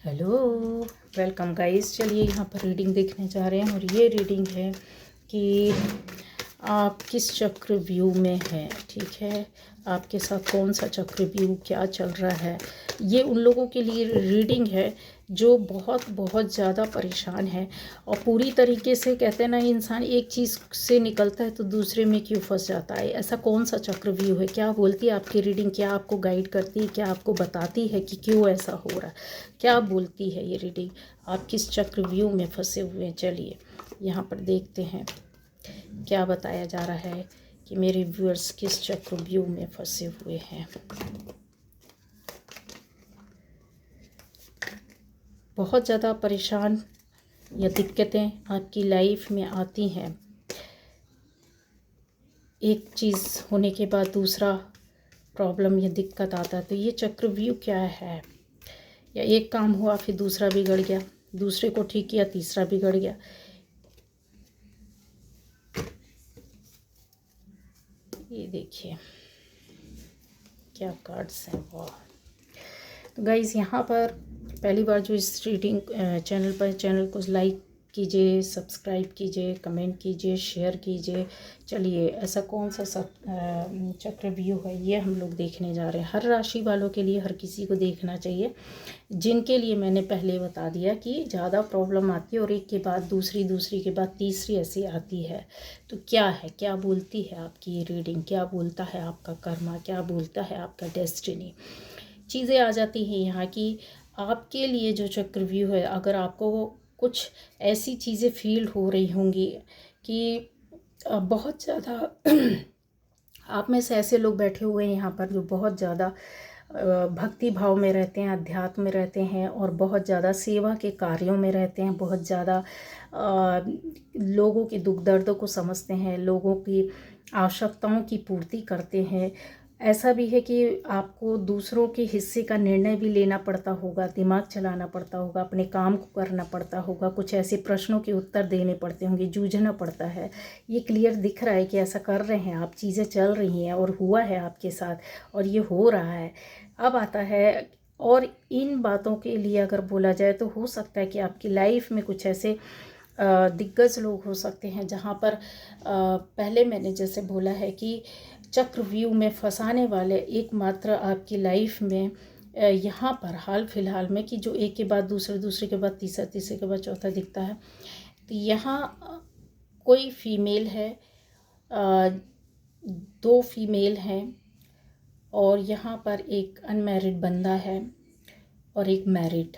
Hello, welcome guys. चलिए यहाँ पर रीडिंग देखने जा रहे हैं और ये रीडिंग है कि आप किस चक्रव्यूह में हैं। ठीक है, आपके साथ कौन सा चक्रव्यूह क्या चल रहा है। ये उन लोगों के लिए रीडिंग है जो बहुत बहुत ज़्यादा परेशान है और पूरी तरीके से कहते हैं ना, इंसान एक चीज़ से निकलता है तो दूसरे में क्यों फंस जाता है। ऐसा कौन सा चक्रव्यूह है, क्या बोलती है आपकी रीडिंग, क्या आपको गाइड करती है, क्या आपको बताती है कि क्यों ऐसा हो रहा है, क्या बोलती है ये रीडिंग, आप किस चक्रव्यूह में फंसे हुए हैं। चलिए यहाँ पर देखते हैं क्या बताया जा रहा है कि मेरे व्यूअर्स किस चक्रव्यूह में फंसे हुए हैं। बहुत ज़्यादा परेशान या दिक्कतें आपकी लाइफ में आती हैं, एक चीज़ होने के बाद दूसरा प्रॉब्लम या दिक्कत आता है। तो ये चक्रव्यूह क्या है, या एक काम हुआ फिर दूसरा बिगड़ गया, दूसरे को ठीक किया तीसरा बिगड़ गया। ये देखिए क्या कार्ड्स हैं, वाह। तो गाइज़ यहाँ पर पहली बार जो इस रीडिंग चैनल को लाइक कीजिए, सब्सक्राइब कीजिए, कमेंट कीजिए, शेयर कीजिए। चलिए ऐसा कौन सा चक्रव्यूह है ये हम लोग देखने जा रहे हैं। हर राशि वालों के लिए, हर किसी को देखना चाहिए। जिनके लिए मैंने पहले बता दिया कि ज़्यादा प्रॉब्लम आती है और एक के बाद दूसरी, दूसरी के बाद तीसरी ऐसी आती है। तो क्या है, क्या बोलती है आपकी ये रीडिंग, क्या बोलता है आपका कर्मा, क्या बोलता है आपका डेस्टिनी। चीज़ें आ जाती हैं यहाँ की आपके लिए जो चक्रव्यूह है। अगर आपको कुछ ऐसी चीज़ें फील हो रही होंगी कि बहुत ज़्यादा आप में से ऐसे लोग बैठे हुए हैं यहाँ पर जो बहुत ज़्यादा भक्ति भाव में रहते हैं, अध्यात्म में रहते हैं और बहुत ज़्यादा सेवा के कार्यों में रहते हैं, बहुत ज़्यादा लोगों के दुख दर्दों को समझते हैं, लोगों की आवश्यकताओं की पूर्ति करते हैं। ऐसा भी है कि आपको दूसरों के हिस्से का निर्णय भी लेना पड़ता होगा, दिमाग चलाना पड़ता होगा, अपने काम को करना पड़ता होगा, कुछ ऐसे प्रश्नों के उत्तर देने पड़ते होंगे, जूझना पड़ता है। ये क्लियर दिख रहा है कि ऐसा कर रहे हैं आप, चीज़ें चल रही हैं और हुआ है आपके साथ और ये हो रहा है। अब आता है, और इन बातों के लिए अगर बोला जाए तो हो सकता है कि आपकी लाइफ में कुछ ऐसे दिग्गज लोग हो सकते हैं जहाँ पर पहले मैंने जैसे बोला है कि चक्रव्यूह में फंसाने वाले एकमात्र आपकी लाइफ में यहाँ पर हाल फिलहाल में कि जो एक के बाद दूसरे, दूसरे के बाद तीसरा, तीसरे के बाद चौथा दिखता है। तो यहाँ कोई फीमेल है, दो फीमेल हैं और यहाँ पर एक अनमैरिड बंदा है और एक मैरिड।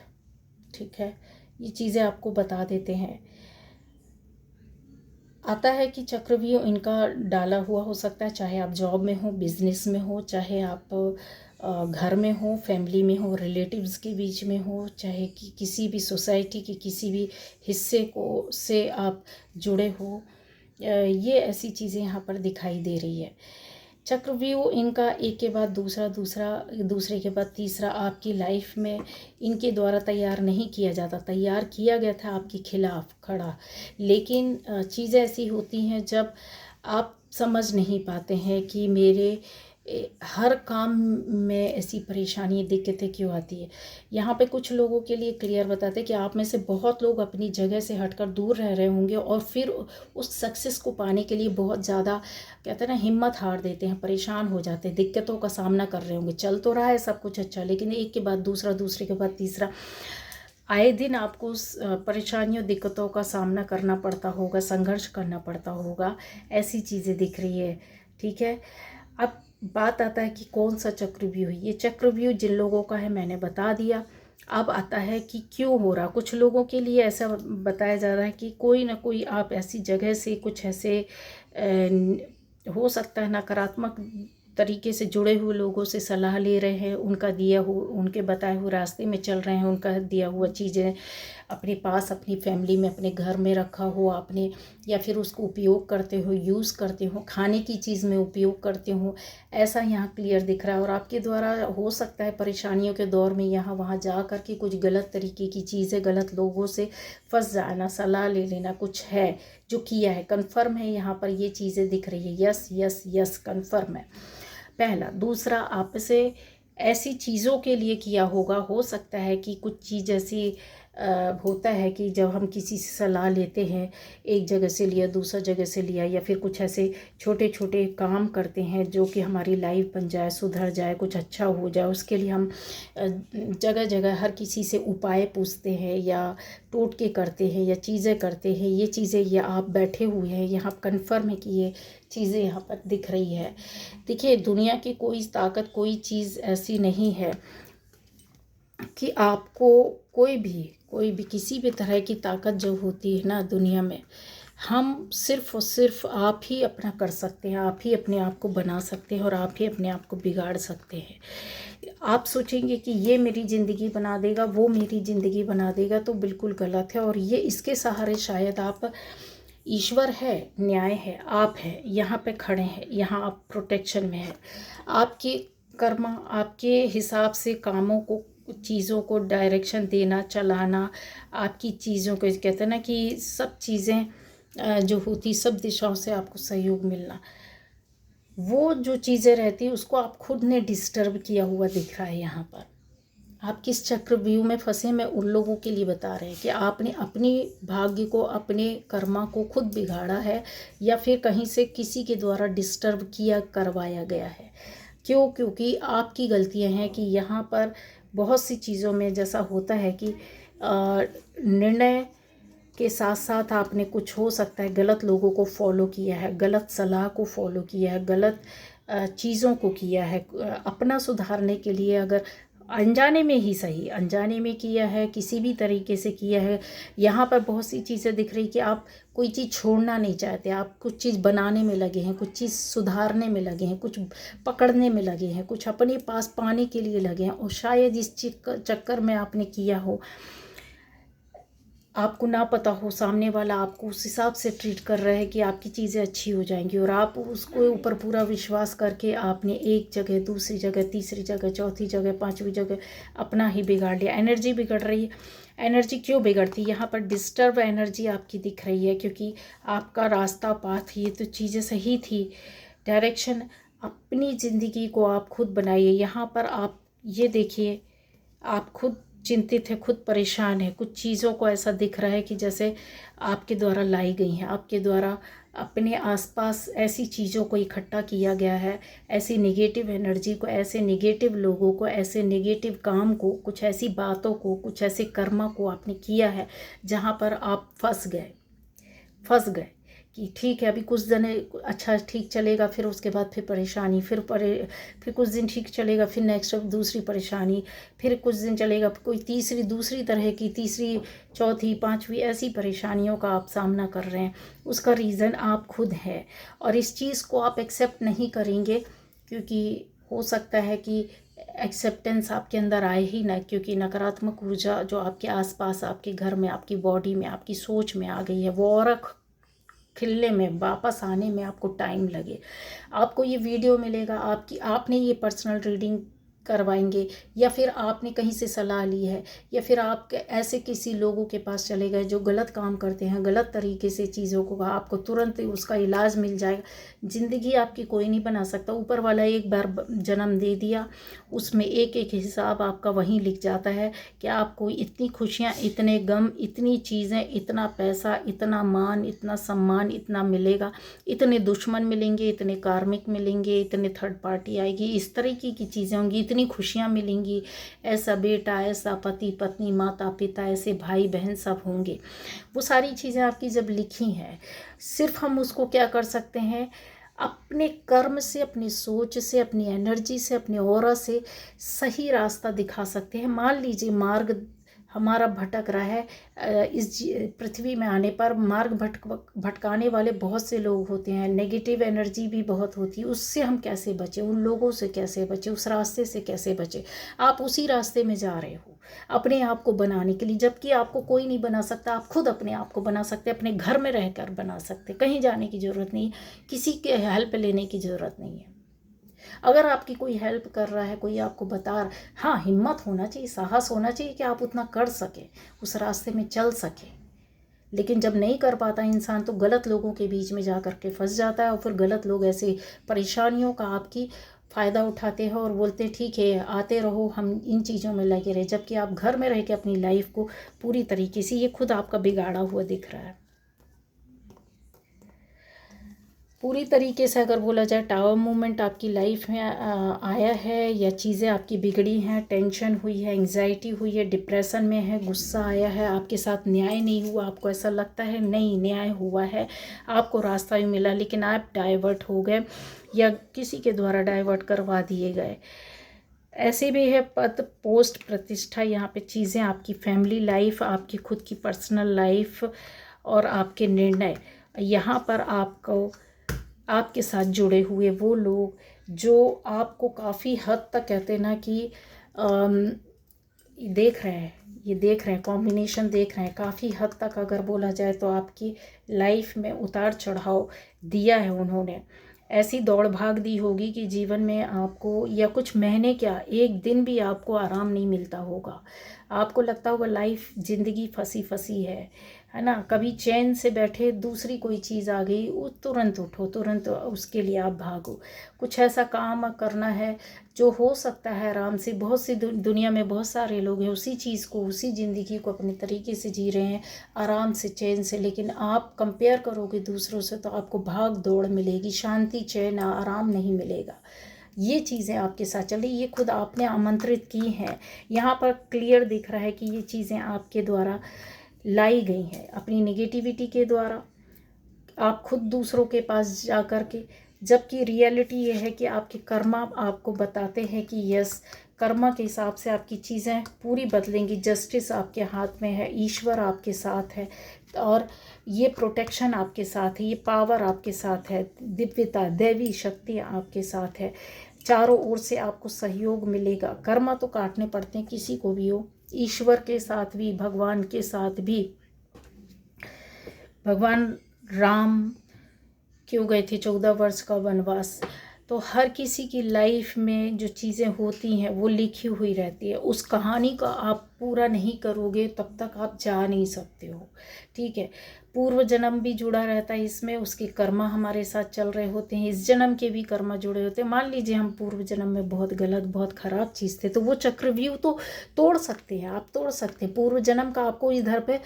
ठीक है, ये चीज़ें आपको बता देते हैं। आता है कि चक्रव्यूह इनका डाला हुआ हो सकता है, चाहे आप जॉब में हो, बिजनेस में हो, चाहे आप घर में हो, फैमिली में हो, रिलेटिव्स के बीच में हो, चाहे कि किसी भी सोसाइटी के किसी भी हिस्से को से आप जुड़े हो। ये ऐसी चीज़ें यहाँ पर दिखाई दे रही है। चक्रव्यूह इनका एक के बाद दूसरा, दूसरे के बाद तीसरा आपकी लाइफ में इनके द्वारा तैयार नहीं किया जाता, तैयार किया गया था आपके खिलाफ खड़ा। लेकिन चीज़ें ऐसी होती हैं जब आप समझ नहीं पाते हैं कि मेरे हर काम में ऐसी परेशानी दिक्कतें क्यों आती है। यहाँ पे कुछ लोगों के लिए क्लियर बताते हैं कि आप में से बहुत लोग अपनी जगह से हटकर दूर रह रहे होंगे और फिर उस सक्सेस को पाने के लिए बहुत ज़्यादा कहते हैं ना, हिम्मत हार देते हैं, परेशान हो जाते हैं, दिक्कतों का सामना कर रहे होंगे। चल तो रहा है सब कुछ अच्छा, लेकिन एक के बाद दूसरा, दूसरे के बाद तीसरा, आए दिन आपको उस परेशानियों, दिक्कतों का सामना करना पड़ता होगा, संघर्ष करना पड़ता होगा। ऐसी चीज़ें दिख रही है। ठीक है, अब बात आता है कि कौन सा चक्रव्यूह है। ये चक्रव्यूह जिन लोगों का है मैंने बता दिया। अब आता है कि क्यों हो रहा। कुछ लोगों के लिए ऐसा बताया जा रहा है कि कोई ना कोई आप ऐसी जगह से कुछ ऐसे हो सकता है नकारात्मक तरीके से जुड़े हुए लोगों से सलाह ले रहे हैं, उनका दिया हुआ, उनके बताए हुए रास्ते में चल रहे हैं, उनका दिया हुआ चीज़ें अपने पास, अपनी फैमिली में, अपने घर में रखा हुआ अपने, या फिर उसको उपयोग करते हो, यूज़ करते हो, खाने की चीज़ में उपयोग करते हो। ऐसा यहाँ क्लियर दिख रहा है और आपके द्वारा हो सकता है परेशानियों के दौर में यहाँ वहाँ जा कर के कुछ गलत तरीके की चीज़ें, गलत लोगों से फंस जाना, सलाह ले लेना, कुछ है जो किया है। कन्फर्म है यहाँ पर ये चीज़ें दिख रही है। यस यस यस, कन्फर्म है। पहला। दूसरा, आप से ऐसी चीज़ों के लिए किया होगा। हो सकता है कि कुछ चीज़ ऐसी होता है कि जब हम किसी से सलाह लेते हैं, एक जगह से लिया, दूसरा जगह से लिया, या फिर कुछ ऐसे छोटे छोटे काम करते हैं जो कि हमारी लाइफ बन जाए, सुधर जाए, कुछ अच्छा हो जाए, उसके लिए हम जगह जगह हर किसी से उपाय पूछते हैं या टोटके करते हैं या चीज़ें करते हैं। ये चीज़ें, ये आप बैठे हुए हैं यहाँ कन्फर्म है कि ये चीज़ें यहाँ पर दिख रही है। देखिए, दुनिया की कोई ताकत, कोई चीज़ ऐसी नहीं है कि आपको कोई भी किसी भी तरह की ताकत जो होती है ना दुनिया में, हम सिर्फ़ और सिर्फ आप ही अपना कर सकते हैं, आप ही अपने आप को बना सकते हैं और आप ही अपने आप को बिगाड़ सकते हैं। आप सोचेंगे कि ये मेरी ज़िंदगी बना देगा, वो मेरी ज़िंदगी बना देगा, तो बिल्कुल गलत है। और ये इसके सहारे शायद आप, ईश्वर है, न्याय है, आप हैं, यहाँ पे खड़े हैं, यहाँ आप प्रोटेक्शन में हैं। आपके कर्म, आपके हिसाब से कामों को, चीज़ों को डायरेक्शन देना, चलाना, आपकी चीज़ों को, कहते हैं ना कि सब चीज़ें जो होती, सब दिशाओं से आपको सहयोग मिलना, वो जो चीज़ें रहती है उसको आप खुद ने डिस्टर्ब किया हुआ दिख रहा है यहाँ पर। आप किस चक्रव्यूह में फंसे, मैं उन लोगों के लिए बता रहे हैं कि आपने अपनी भाग्य को, अपने कर्मा को खुद बिगाड़ा है या फिर कहीं से किसी के द्वारा डिस्टर्ब किया, करवाया गया है। क्यों? क्योंकि आपकी गलतियां हैं कि यहाँ पर बहुत सी चीज़ों में जैसा होता है कि निर्णय के साथ साथ आपने कुछ, हो सकता है गलत लोगों को फॉलो किया है, गलत सलाह को फॉलो किया है, गलत चीज़ों को किया है। अपना सुधारने के लिए अगर अनजाने में ही सही, अनजाने में किया है, किसी भी तरीके से किया है, यहाँ पर बहुत सी चीज़ें दिख रही कि आप कोई चीज़ छोड़ना नहीं चाहते, आप कुछ चीज़ बनाने में लगे हैं, कुछ चीज़ सुधारने में लगे हैं, कुछ पकड़ने में लगे हैं, कुछ अपने पास पाने के लिए लगे हैं। और शायद इस चक्कर में आपने किया हो, आपको ना पता हो, सामने वाला आपको उस हिसाब से ट्रीट कर रहा है कि आपकी चीज़ें अच्छी हो जाएंगी, और आप उसको ऊपर पूरा विश्वास करके आपने एक जगह, दूसरी जगह, तीसरी जगह, चौथी जगह, पांचवी जगह अपना ही बिगाड़ लिया। एनर्जी बिगड़ रही है। एनर्जी क्यों बिगड़ती है? यहाँ पर डिस्टर्ब एनर्जी आपकी दिख रही है, क्योंकि आपका रास्ता, पाथ, ये तो चीज़ें सही थी, डायरेक्शन अपनी ज़िंदगी को आप खुद बनाइए। यहाँ पर आप ये देखिए, आप खुद चिंतित है, खुद परेशान है। कुछ चीज़ों को ऐसा दिख रहा है कि जैसे आपके द्वारा लाई गई हैं, आपके द्वारा अपने आसपास ऐसी चीज़ों को इकट्ठा किया गया है, ऐसी नेगेटिव एनर्जी को, ऐसे नेगेटिव लोगों को, ऐसे नेगेटिव काम को, कुछ ऐसी बातों को, कुछ ऐसे कर्म को आपने किया है जहाँ पर आप फंस गए कि ठीक है, अभी कुछ दिन अच्छा ठीक चलेगा, फिर उसके बाद फिर परेशानी, फिर कुछ दिन ठीक चलेगा, फिर नेक्स्ट दूसरी परेशानी, फिर कुछ दिन चलेगा, कोई दूसरी तरह की, तीसरी, चौथी, पांचवी ऐसी परेशानियों का आप सामना कर रहे हैं। उसका रीज़न आप खुद हैं, और इस चीज़ को आप एक्सेप्ट नहीं करेंगे, क्योंकि हो सकता है कि एक्सेप्टेंस आपके अंदर आए ही ना, क्योंकि नकारात्मक ऊर्जा जो आपके आसपास, आपके घर में, आपकी बॉडी में, आपकी सोच में आ गई है, वो और खिलने में, वापस आने में आपको टाइम लगे। आपको ये वीडियो मिलेगा, आपने ये पर्सनल रीडिंग करवाएंगे, या फिर आपने कहीं से सलाह ली है, या फिर आप ऐसे किसी लोगों के पास चले गए जो गलत काम करते हैं, गलत तरीके से चीज़ों को, आपको तुरंत उसका इलाज मिल जाएगा। ज़िंदगी आपकी कोई नहीं बना सकता। ऊपर वाला एक बार जन्म दे दिया, उसमें एक एक हिसाब आपका वहीं लिख जाता है कि आपको इतनी खुशियाँ, इतने गम, इतनी चीज़ें, इतना पैसा, इतना मान, इतना सम्मान, इतना मिलेगा, इतने दुश्मन मिलेंगे, इतने कार्मिक मिलेंगे, इतने थर्ड पार्टी आएगी, इस तरीके की चीज़ें होंगी, इतनी खुशियाँ मिलेंगी, ऐसा बेटा, ऐसा पति पत्नी, माता पिता, ऐसे भाई बहन सब होंगे। वो सारी चीज़ें आपकी जब लिखी हैं, सिर्फ हम उसको क्या कर सकते हैं, अपने कर्म से, अपनी सोच से, अपनी एनर्जी से, अपने ऑरा से सही रास्ता दिखा सकते हैं। मान लीजिए मार्ग हमारा भटक रहा है, इस पृथ्वी में आने पर मार्ग भटकाने वाले बहुत से लोग होते हैं, नेगेटिव एनर्जी भी बहुत होती है। उससे हम कैसे बचें, उन लोगों से कैसे बचें, उस रास्ते से कैसे बचें? आप उसी रास्ते में जा रहे हो अपने आप को बनाने के लिए, जबकि आपको कोई नहीं बना सकता। आप खुद अपने आप को बना सकते, अपने घर में रहकर बना सकते, कहीं जाने की ज़रूरत नहीं, किसी के हेल्प लेने की ज़रूरत नहीं है। अगर आपकी कोई हेल्प कर रहा है, कोई आपको बता रहा, हाँ, हिम्मत होना चाहिए, साहस होना चाहिए कि आप उतना कर सकें, उस रास्ते में चल सकें। लेकिन जब नहीं कर पाता इंसान, तो गलत लोगों के बीच में जा कर के फंस जाता है, और फिर गलत लोग ऐसे परेशानियों का आपकी फ़ायदा उठाते हैं और बोलते हैं ठीक है आते रहो, हम इन चीज़ों में लगे रहे, जबकि आप घर में रह के अपनी लाइफ को पूरी तरीके से, ये खुद आपका बिगाड़ा हुआ दिख रहा है। पूरी तरीके से अगर बोला जाए, टावर मूवमेंट आपकी लाइफ में आया है, या चीज़ें आपकी बिगड़ी हैं, टेंशन हुई है, एंग्जाइटी हुई है, डिप्रेशन में है, गुस्सा आया है, आपके साथ न्याय नहीं हुआ, आपको ऐसा लगता है नहीं न्याय हुआ है, आपको रास्ता भी मिला लेकिन आप डाइवर्ट हो गए या किसी के द्वारा डाइवर्ट करवा दिए गए। ऐसे भी है पद, पोस्ट, प्रतिष्ठा, यहाँ पे चीज़ें, आपकी फैमिली लाइफ, आपकी खुद की पर्सनल लाइफ और आपके निर्णय, यहाँ पर आपको आपके साथ जुड़े हुए वो लोग जो आपको काफ़ी हद तक कहते हैं ना कि देख रहे हैं, ये देख रहे हैं, कॉम्बिनेशन देख रहे हैं, काफ़ी हद तक अगर बोला जाए तो आपकी लाइफ में उतार चढ़ाव दिया है उन्होंने। ऐसी दौड़ भाग दी होगी कि जीवन में आपको, या कुछ महीने क्या एक दिन भी आपको आराम नहीं मिलता होगा। आपको लगता होगा लाइफ, ज़िंदगी फंसी फंसी है ना। कभी चैन से बैठे, दूसरी कोई चीज़ आ गई, वो तुरंत उठो, तुरंत उसके लिए आप भागो। कुछ ऐसा काम करना है जो हो सकता है आराम से। बहुत सी दुनिया में बहुत सारे लोग हैं उसी चीज़ को, उसी ज़िंदगी को अपने तरीके से जी रहे हैं, आराम से, चैन से, लेकिन आप कंपेयर करोगे दूसरों से तो आपको भाग दौड़ मिलेगी, शांति, चैन, आराम नहीं मिलेगा। ये चीज़ें आपके साथ चल रही, ये खुद आपने आमंत्रित की हैं। यहाँ पर क्लियर दिख रहा है कि ये चीज़ें आपके द्वारा लाई गई हैं, अपनी नेगेटिविटी के द्वारा, आप खुद दूसरों के पास जा कर के। जबकि रियलिटी ये है कि आपके कर्मा आपको बताते हैं कि यस, कर्मा के हिसाब से आपकी चीज़ें पूरी बदलेंगी। जस्टिस आपके हाथ में है, ईश्वर आपके साथ है और ये प्रोटेक्शन आपके साथ है, ये पावर आपके साथ है, दिव्यता, दैवी शक्ति आपके साथ है। चारों ओर से आपको सहयोग मिलेगा। कर्मा तो काटने पड़ते हैं किसी को भी हो, ईश्वर के साथ भी, भगवान के साथ भी। भगवान राम क्यों गए थे 14 वर्ष का वनवास? तो हर किसी की लाइफ में जो चीज़ें होती हैं वो लिखी हुई रहती है। उस कहानी का आप पूरा नहीं करोगे तब तक आप जा नहीं सकते हो, ठीक है। पूर्व जन्म भी जुड़ा रहता है इसमें, उसके कर्मा हमारे साथ चल रहे होते हैं, इस जन्म के भी कर्मा जुड़े होते हैं। मान लीजिए हम पूर्व जन्म में बहुत गलत, बहुत ख़राब चीज़ थे, तो वो चक्रव्यूह तो तोड़ सकते हैं, आप तोड़ सकते हैं। पूर्व जन्म का आपको इधर पे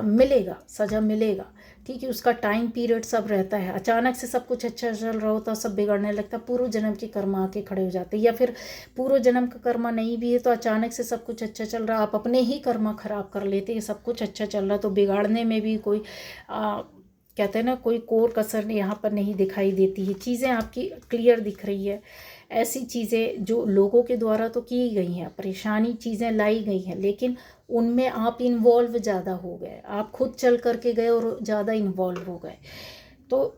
मिलेगा, सज़ा मिलेगा, ठीक है। उसका टाइम पीरियड सब रहता है। अचानक से सब कुछ अच्छा चल रहा होता, सब बिगड़ने लगता, पूर्व जन्म के कर्मा आके खड़े हो जाते। या फिर पूर्व जन्म का कर्मा नहीं भी है तो अचानक से सब कुछ अच्छा चल रहा, आप अपने ही कर्मा खराब कर लेते हैं। सब कुछ अच्छा चल रहा तो बिगाड़ने में भी कोई कहते हैं ना, कोई कोर कसर यहाँ पर नहीं दिखाई देती है। चीज़ें आपकी क्लियर दिख रही है। ऐसी चीज़ें जो लोगों के द्वारा तो की गई हैं, परेशानी चीज़ें लाई गई हैं, लेकिन उनमें आप इन्वॉल्व ज़्यादा हो गए, आप खुद चल करके गए और ज़्यादा इन्वॉल्व हो गए। तो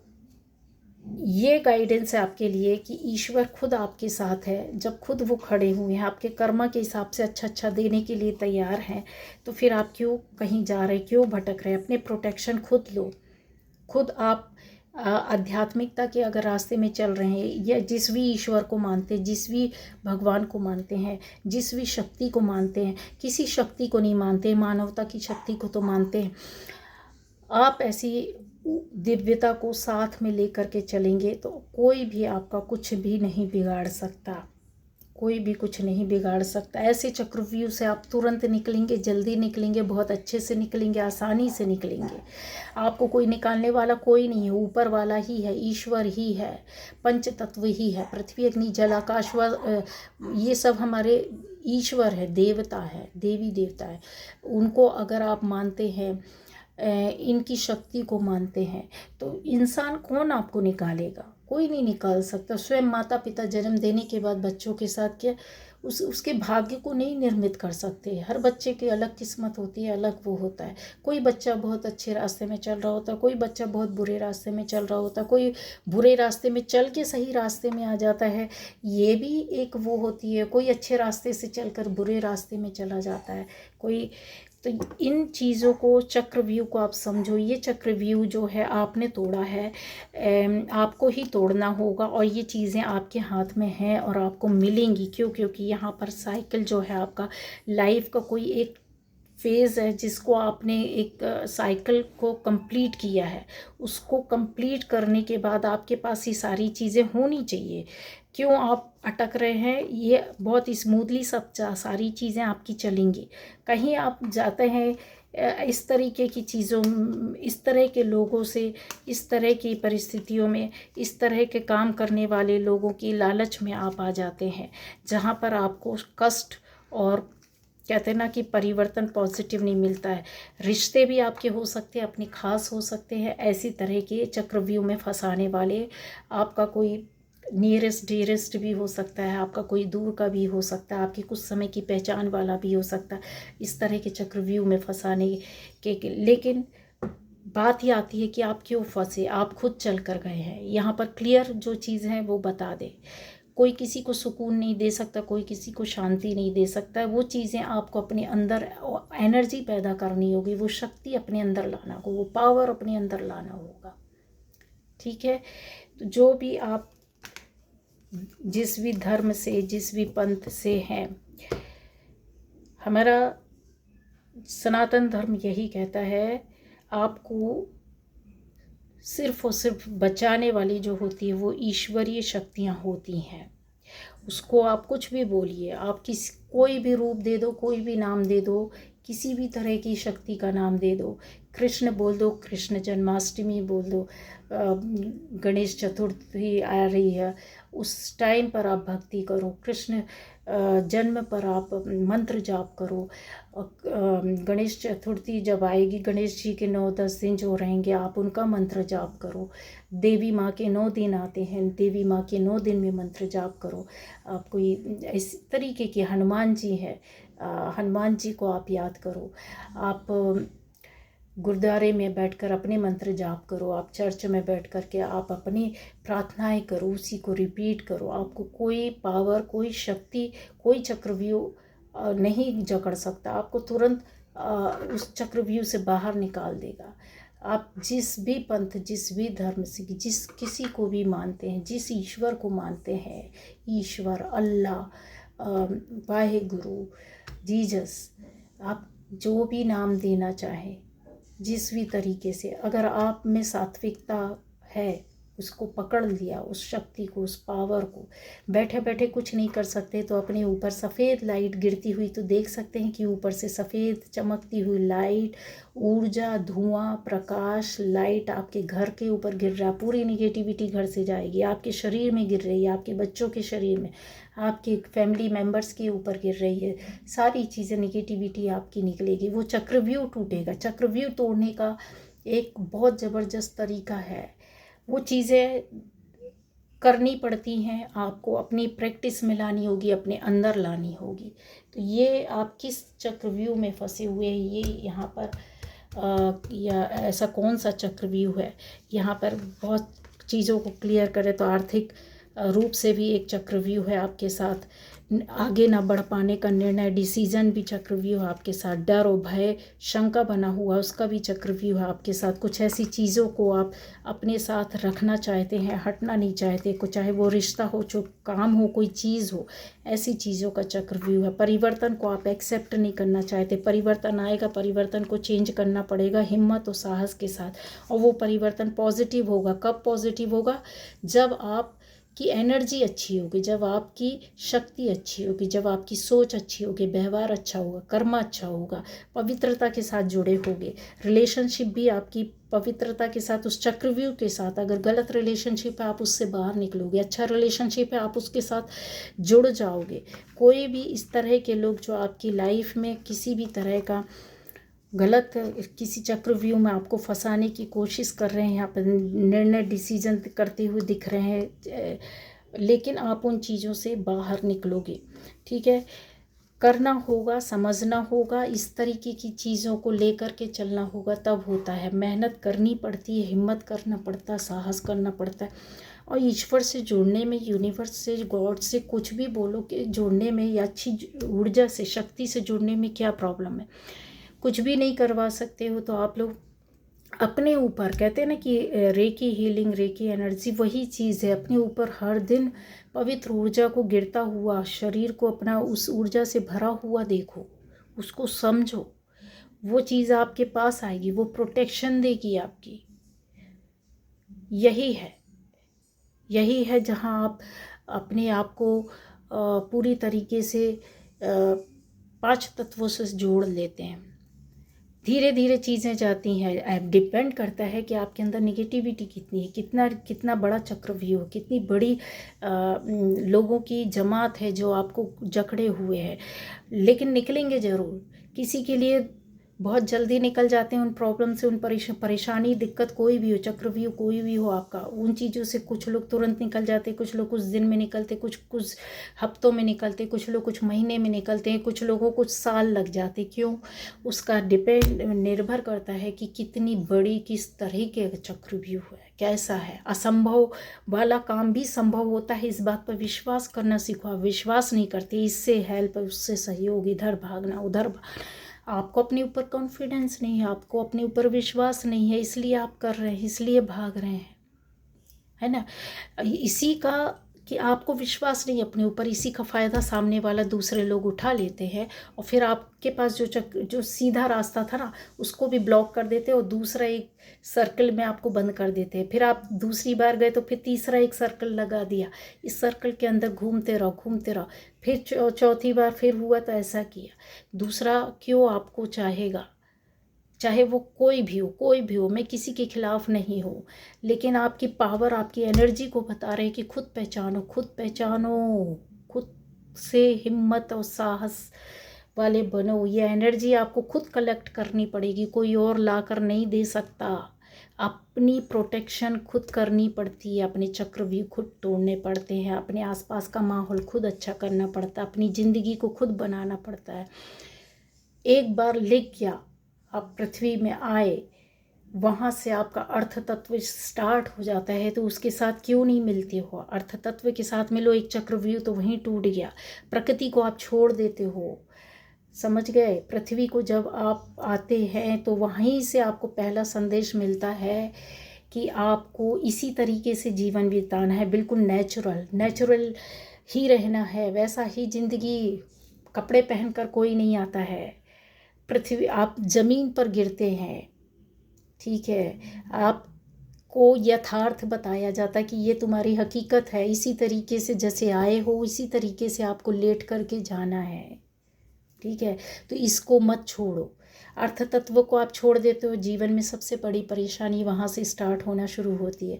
ये गाइडेंस है आपके लिए कि ईश्वर खुद आपके साथ है। जब खुद वो खड़े हुए हैं, आपके कर्मा के हिसाब से अच्छा अच्छा देने के लिए तैयार हैं, तो फिर आप क्यों कहीं जा रहे, क्यों भटक रहे? अपने प्रोटेक्शन खुद लो। खुद आप आध्यात्मिकता के अगर रास्ते में चल रहे हैं, या जिस भी ईश्वर को मानते हैं, जिस भी भगवान को मानते हैं, जिस भी शक्ति को मानते हैं, किसी शक्ति को नहीं मानते, मानवता की शक्ति को तो मानते हैं, आप ऐसी दिव्यता को साथ में लेकर के चलेंगे तो कोई भी आपका कुछ भी नहीं बिगाड़ सकता, कोई भी कुछ नहीं बिगाड़ सकता। ऐसे चक्रव्यूह से आप तुरंत निकलेंगे, जल्दी निकलेंगे, बहुत अच्छे से निकलेंगे, आसानी से निकलेंगे। आपको कोई निकालने वाला कोई नहीं है, ऊपर वाला ही है, ईश्वर ही है, पंच तत्व ही है, पृथ्वी, अग्नि, जल, आकाश, ये सब हमारे ईश्वर है, देवता है, देवी देवता है। उनको अगर आप मानते हैं, इनकी शक्ति को मानते हैं, तो इंसान कौन आपको निकालेगा? कोई नहीं निकाल सकता। स्वयं माता पिता जन्म देने के बाद बच्चों के साथ क्या उसके भाग्य को नहीं निर्मित कर सकते। हर बच्चे की अलग किस्मत होती है, अलग वो होता है। कोई बच्चा बहुत अच्छे रास्ते में चल रहा होता है, कोई बच्चा बहुत बुरे रास्ते में चल रहा होता है, कोई बुरे रास्ते में चल के सही रास्ते में आ जाता है, ये भी एक वो होती है। कोई अच्छे रास्ते से चलकर बुरे रास्ते में चला जाता है कोई। तो इन चीज़ों को, चक्रव्यूह को आप समझो। ये चक्रव्यूह जो है आपने तोड़ा है, आपको ही तोड़ना होगा, और ये चीज़ें आपके हाथ में हैं और आपको मिलेंगी। क्यों? क्योंकि यहाँ पर साइकिल जो है आपका लाइफ का कोई एक फेज़ है जिसको आपने एक साइकिल को कंप्लीट किया है। उसको कंप्लीट करने के बाद आपके पास ये सारी चीज़ें होनी चाहिए। क्यों आप अटक रहे हैं, ये बहुत स्मूथली सब सारी चीज़ें आपकी चलेंगी। कहीं आप जाते हैं इस तरीके की चीज़ों, इस तरह के लोगों से, इस तरह की परिस्थितियों में, इस तरह के काम करने वाले लोगों की लालच में आप आ जाते हैं, जहाँ पर आपको कष्ट और कहते हैं ना कि परिवर्तन पॉजिटिव नहीं मिलता है। रिश्ते भी आपके हो सकते हैं, अपने खास हो सकते हैं, ऐसी तरह के चक्रव्यूह में फंसाने वाले। आपका कोई नियरेस्ट डियरेस्ट भी हो सकता है, आपका कोई दूर का भी हो सकता है, आपकी कुछ समय की पहचान वाला भी हो सकता है, इस तरह के चक्रव्यूह में फंसाने के। लेकिन बात ये आती है कि आप क्यों फंसे, आप खुद चल कर गए हैं। यहाँ पर क्लियर जो चीज़ है वो बता दे। कोई किसी को सुकून नहीं दे सकता, कोई किसी को शांति नहीं दे सकता। वो चीज़ें आपको अपने अंदर एनर्जी पैदा करनी होगी, वो शक्ति अपने अंदर लाना होगा, वो पावर अपने अंदर लाना होगा। ठीक है, तो जो भी आप जिस भी धर्म से, जिस भी पंथ से हैं, हमारा सनातन धर्म यही कहता है, आपको सिर्फ और सिर्फ बचाने वाली जो होती है वो ईश्वरीय शक्तियाँ होती हैं। उसको आप कुछ भी बोलिए, आप कोई भी रूप दे दो, कोई भी नाम दे दो, किसी भी तरह की शक्ति का नाम दे दो। कृष्ण बोल दो, कृष्ण जन्माष्टमी बोल दो, गणेश चतुर्थी आ रही है, उस टाइम पर आप भक्ति करो। कृष्ण जन्म पर आप मंत्र जाप करो। गणेश चतुर्थी जब आएगी, गणेश जी के 9-10 दिन जो रहेंगे, आप उनका मंत्र जाप करो। देवी माँ के 9 दिन आते हैं, देवी माँ के 9 दिन में मंत्र जाप करो। आप कोई इस तरीके के हनुमान जी हैं, हनुमान जी को आप याद करो। आप गुरुद्वारे में बैठकर अपने मंत्र जाप करो, आप चर्च में बैठ कर के आप अपनी प्रार्थनाएं करो, उसी को रिपीट करो। आपको कोई पावर, कोई शक्ति, कोई चक्रव्यूह नहीं जकड़ सकता। आपको तुरंत उस चक्रव्यूह से बाहर निकाल देगा। आप जिस भी पंथ, जिस भी धर्म से, जिस किसी को भी मानते हैं, जिस ईश्वर को मानते हैं, ईश्वर, अल्लाह, वाहेगुरु, जीसस, आप जो भी नाम देना चाहें, जिस भी तरीके से, अगर आप में सात्विकता है, उसको पकड़ लिया, उस शक्ति को, उस पावर को, बैठे बैठे कुछ नहीं कर सकते तो अपने ऊपर सफ़ेद लाइट गिरती हुई तो देख सकते हैं कि ऊपर से सफ़ेद चमकती हुई लाइट, ऊर्जा, धुआं, प्रकाश, लाइट आपके घर के ऊपर गिर रहा है। पूरी निगेटिविटी घर से जाएगी, आपके शरीर में गिर रही है, आपके बच्चों के शरीर में, आपके फैमिली मेम्बर्स के ऊपर गिर रही है। सारी चीज़ें, निगेटिविटी आपकी निकलेगी, वो चक्रव्यूह टूटेगा। चक्रव्यूह तोड़ने का एक बहुत ज़बरदस्त तरीका है। वो चीज़ें करनी पड़ती हैं, आपको अपनी प्रैक्टिस में लानी होगी, अपने अंदर लानी होगी। तो ये आप किस चक्रव्यूह में फंसे हुए हैं, ये यहाँ पर या ऐसा कौन सा चक्रव्यूह है, यहाँ पर बहुत चीज़ों को क्लियर करें तो आर्थिक रूप से भी एक चक्रव्यूह है आपके साथ। आगे ना बढ़ पाने का निर्णय, डिसीजन भी चक्रव्यूह आपके साथ। डर और भय, शंका बना हुआ, उसका भी चक्रव्यूह है आपके साथ। कुछ ऐसी चीज़ों को आप अपने साथ रखना चाहते हैं, हटना नहीं चाहते, को चाहे वो रिश्ता हो, जो काम हो, कोई चीज़ हो, ऐसी चीज़ों का चक्रव्यूह है। परिवर्तन को आप एक्सेप्ट नहीं करना चाहते। परिवर्तन आएगा, परिवर्तन को चेंज करना पड़ेगा हिम्मत और साहस के साथ, और वो परिवर्तन पॉजिटिव होगा। कब पॉजिटिव होगा? जब आप की एनर्जी अच्छी होगी, जब आपकी शक्ति अच्छी होगी, जब आपकी सोच अच्छी होगी, व्यवहार अच्छा होगा, कर्म अच्छा होगा, पवित्रता के साथ जुड़े होगे। रिलेशनशिप भी आपकी पवित्रता के साथ, उस चक्रव्यूह के साथ। अगर गलत रिलेशनशिप है आप उससे बाहर निकलोगे, अच्छा रिलेशनशिप है आप उसके साथ जुड़ जाओगे। कोई भी इस तरह के लोग जो आपकी लाइफ में किसी भी तरह का गलत किसी चक्रव्यूह में आपको फंसाने की कोशिश कर रहे हैं, यहाँ पर निर्णय डिसीजन करते हुए दिख रहे हैं, लेकिन आप उन चीज़ों से बाहर निकलोगे। ठीक है, करना होगा, समझना होगा, इस तरीके की चीज़ों को लेकर के चलना होगा, तब होता है। मेहनत करनी पड़ती है, हिम्मत करना पड़ता है, साहस करना पड़ता है। और ईश्वर से जुड़ने में, यूनिवर्स से, गॉड से, कुछ भी बोलो कि जुड़ने में, या अच्छी ऊर्जा से, शक्ति से जुड़ने में क्या प्रॉब्लम है? कुछ भी नहीं करवा सकते हो तो आप लोग अपने ऊपर, कहते हैं ना कि रेकी हीलिंग, रेकी एनर्जी वही चीज़ है। अपने ऊपर हर दिन पवित्र ऊर्जा को गिरता हुआ, शरीर को अपना उस ऊर्जा से भरा हुआ देखो, उसको समझो, वो चीज़ आपके पास आएगी, वो प्रोटेक्शन देगी आपकी। यही है, यही है जहाँ आप अपने आप को पूरी तरीके से 5 तत्वों से जोड़ लेते हैं। धीरे धीरे चीज़ें जाती हैं। अब डिपेंड करता है कि आपके अंदर निगेटिविटी कितनी है, कितना कितना बड़ा चक्रव्यूह, कितनी बड़ी लोगों की जमात है जो आपको जकड़े हुए है। लेकिन निकलेंगे ज़रूर। किसी के लिए बहुत जल्दी निकल जाते हैं उन प्रॉब्लम से, उन परेशानी दिक्कत कोई भी हो, चक्रव्यूह कोई भी हो आपका, उन चीज़ों से कुछ लोग तुरंत निकल जाते, कुछ लोग कुछ दिन में निकलते, कुछ हफ्तों में निकलते, कुछ लोग कुछ महीने में निकलते हैं, कुछ लोगों को कुछ साल लग जाते। क्यों? उसका निर्भर करता है कि कितनी बड़ी, किस तरह के चक्रव्यूह है, कैसा है। असंभव वाला काम भी संभव होता है, इस बात पर विश्वास करना सीखो। विश्वास नहीं करते, इससे हेल्प, उससे सहयोग, इधर भागना उधर भागना। आपको अपने ऊपर कॉन्फिडेंस नहीं है, आपको अपने ऊपर विश्वास नहीं है, इसलिए आप कर रहे हैं, इसलिए भाग रहे हैं, है ना। इसी का कि आपको विश्वास नहीं अपने ऊपर, इसी का फ़ायदा सामने वाला दूसरे लोग उठा लेते हैं और फिर आपके पास जो सीधा रास्ता था ना उसको भी ब्लॉक कर देते हैं और दूसरा एक सर्कल में आपको बंद कर देते हैं। फिर आप दूसरी बार गए तो फिर तीसरा एक सर्कल लगा दिया, इस सर्कल के अंदर घूमते रहो। फिर चौथी बार फिर हुआ तो ऐसा किया। दूसरा क्यों आपको चाहेगा, चाहे वो कोई भी हो, मैं किसी के खिलाफ नहीं हूँ, लेकिन आपकी पावर, आपकी एनर्जी को बता रहे कि खुद पहचानो, खुद से हिम्मत और साहस वाले बनो। ये एनर्जी आपको खुद कलेक्ट करनी पड़ेगी, कोई और ला कर नहीं दे सकता। अपनी प्रोटेक्शन खुद करनी पड़ती है, अपने चक्रव्यूह खुद तोड़ने पड़ते हैं, अपने आसपास का माहौल खुद अच्छा करना पड़ता है, अपनी ज़िंदगी को खुद बनाना पड़ता है। एक बार लिख गया, आप पृथ्वी में आए, वहाँ से आपका अर्थ तत्व स्टार्ट हो जाता है, तो उसके साथ क्यों नहीं मिलते हो? अर्थ तत्व के साथ मिलो, एक चक्रव्यूह तो वहीं टूट गया। प्रकृति को आप छोड़ देते हो, समझ गए। पृथ्वी को जब आप आते हैं तो वहीं से आपको पहला संदेश मिलता है कि आपको इसी तरीके से जीवन बिताना है, बिल्कुल नेचुरल ही रहना है, वैसा ही ज़िंदगी। कपड़े पहनकर कोई नहीं आता है, पृथ्वी, आप ज़मीन पर गिरते हैं, ठीक है। आपको यथार्थ बताया जाता है कि ये तुम्हारी हकीकत है, इसी तरीके से जैसे आए हो इसी तरीके से आपको लेट करके जाना है, ठीक है। तो इसको मत छोड़ो। अर्थ तत्व को आप छोड़ देते हो, जीवन में सबसे बड़ी परेशानी वहाँ से स्टार्ट होना शुरू होती है।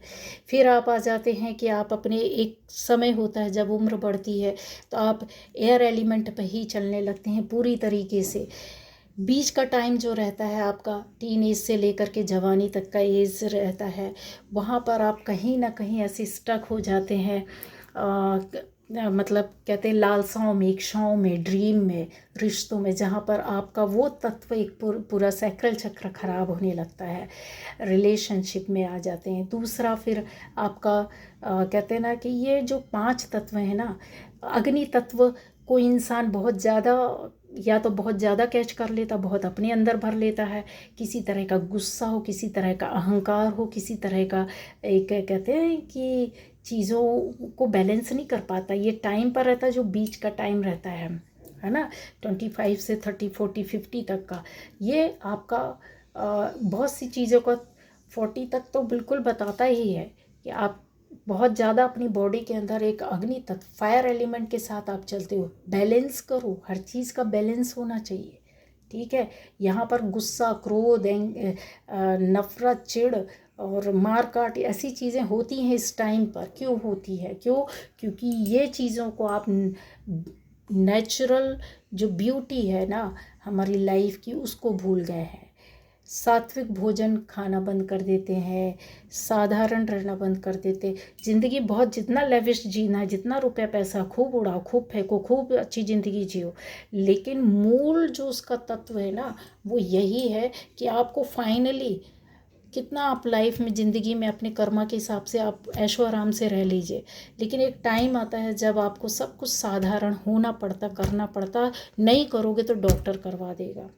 फिर आप आ जाते हैं कि आप अपने, एक समय होता है जब उम्र बढ़ती है तो आप एयर एलिमेंट पर ही चलने लगते हैं पूरी तरीके से। बीच का टाइम जो रहता है आपका, टीन एज से लेकर के जवानी तक का एज रहता है, वहाँ पर आप कहीं ना कहीं ऐसे स्टक हो जाते हैं, मतलब कहते हैं लालसाओं में, इच्छाओं में, ड्रीम में, रिश्तों में, जहाँ पर आपका वो तत्व एक पूरा सैक्रल चक्र खराब होने लगता है, रिलेशनशिप में आ जाते हैं। दूसरा फिर आपका कहते हैं ना कि ये जो 5 तत्व हैं ना, अग्नि तत्व को इंसान बहुत ज़्यादा, या तो बहुत ज़्यादा कैच कर लेता, बहुत अपने अंदर भर लेता है। किसी तरह का गुस्सा हो, किसी तरह का अहंकार हो, किसी तरह का एक, कहते हैं कि चीज़ों को बैलेंस नहीं कर पाता। ये टाइम पर रहता है जो बीच का टाइम रहता है ना, 25 से 30, 40, 50 तक का। ये आपका बहुत सी चीज़ों का 40 तक तो बिल्कुल बताता ही है कि आप बहुत ज़्यादा अपनी बॉडी के अंदर एक अग्नि तत्व, फायर एलिमेंट के साथ आप चलते हो। बैलेंस करो, हर चीज़ का बैलेंस होना चाहिए, ठीक है। यहाँ पर गुस्सा, क्रोध, नफरत, चिढ़ और मार काट, ऐसी चीज़ें होती हैं इस टाइम पर। क्यों होती है? क्योंकि ये चीज़ों को आप नेचुरल जो ब्यूटी है ना हमारी लाइफ की, उसको भूल गए हैं। सात्विक भोजन खाना बंद कर देते हैं, साधारण रहना बंद कर देते। ज़िंदगी बहुत, जितना लेविश जीना है, जितना रुपया पैसा खूब उड़ाओ, खूब फेंको, खूब अच्छी ज़िंदगी जियो, लेकिन मूल जो उसका तत्व है ना वो यही है कि आपको फाइनली कितना आप लाइफ में, ज़िंदगी में अपने कर्मा के हिसाब से आप ऐशो आराम से रह लीजिए, लेकिन एक टाइम आता है जब आपको सब कुछ साधारण होना पड़ता, करना पड़ता। नहीं करोगे तो डॉक्टर करवा देगा,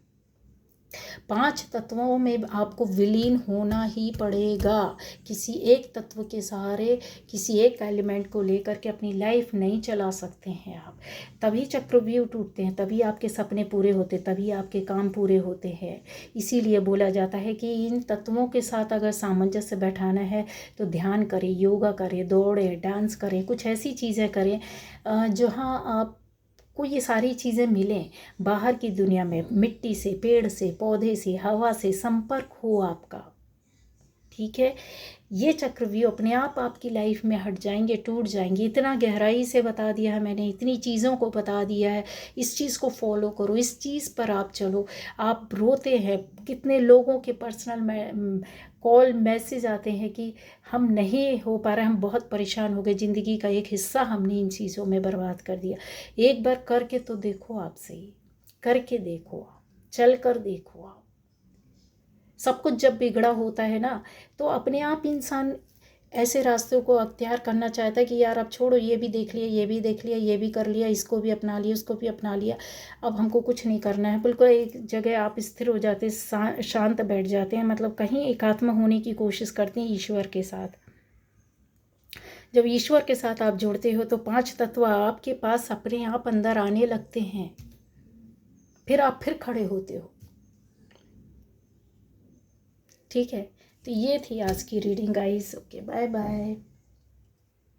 5 तत्वों में आपको विलीन होना ही पड़ेगा। किसी एक तत्व के सहारे, किसी एक एलिमेंट को लेकर के अपनी लाइफ नहीं चला सकते हैं आप। तभी चक्रव्यूह टूटते हैं, तभी आपके सपने पूरे होते, तभी आपके काम पूरे होते हैं। इसीलिए बोला जाता है कि इन तत्वों के साथ अगर सामंजस्य बैठाना है तो ध्यान करें, योगा करें, दौड़ें, डांस करें, कुछ ऐसी चीज़ें करें जहाँ आप को ये सारी चीज़ें मिलें। बाहर की दुनिया में मिट्टी से, पेड़ से, पौधे से, हवा से संपर्क हो आपका, ठीक है। ये चक्रव्यूह अपने आप आपकी लाइफ में हट जाएंगे, टूट जाएंगे। इतना गहराई से बता दिया है मैंने, इतनी चीज़ों को बता दिया है। इस चीज़ को फॉलो करो, इस चीज़ पर आप चलो। आप रोते हैं, कितने लोगों के पर्सनल कॉल मैसेज आते हैं कि हम नहीं हो पा रहे, हम बहुत परेशान हो गए, ज़िंदगी का एक हिस्सा हमने इन चीज़ों में बर्बाद कर दिया। एक बार करके तो देखो, आप सही करके देखो, आप चल कर देखो। आप सब कुछ जब बिगड़ा होता है ना, तो अपने आप इंसान ऐसे रास्तों को अख्तियार करना चाहता है कि यार अब छोड़ो, ये भी देख लिया, ये भी देख लिया, ये भी कर लिया, इसको भी अपना लिया, उसको भी अपना लिया, अब हमको कुछ नहीं करना है। बिल्कुल एक जगह आप स्थिर हो जाते हैं, शांत बैठ जाते हैं, मतलब कहीं एकात्म होने की कोशिश करते हैं ईश्वर के साथ। जब ईश्वर के साथ आप जुड़ते हो तो 5 तत्व आपके पास अपने आप अंदर आने लगते हैं, फिर आप फिर खड़े होते हो, ठीक है। तो ये थी आज की reading guys. Okay, bye bye.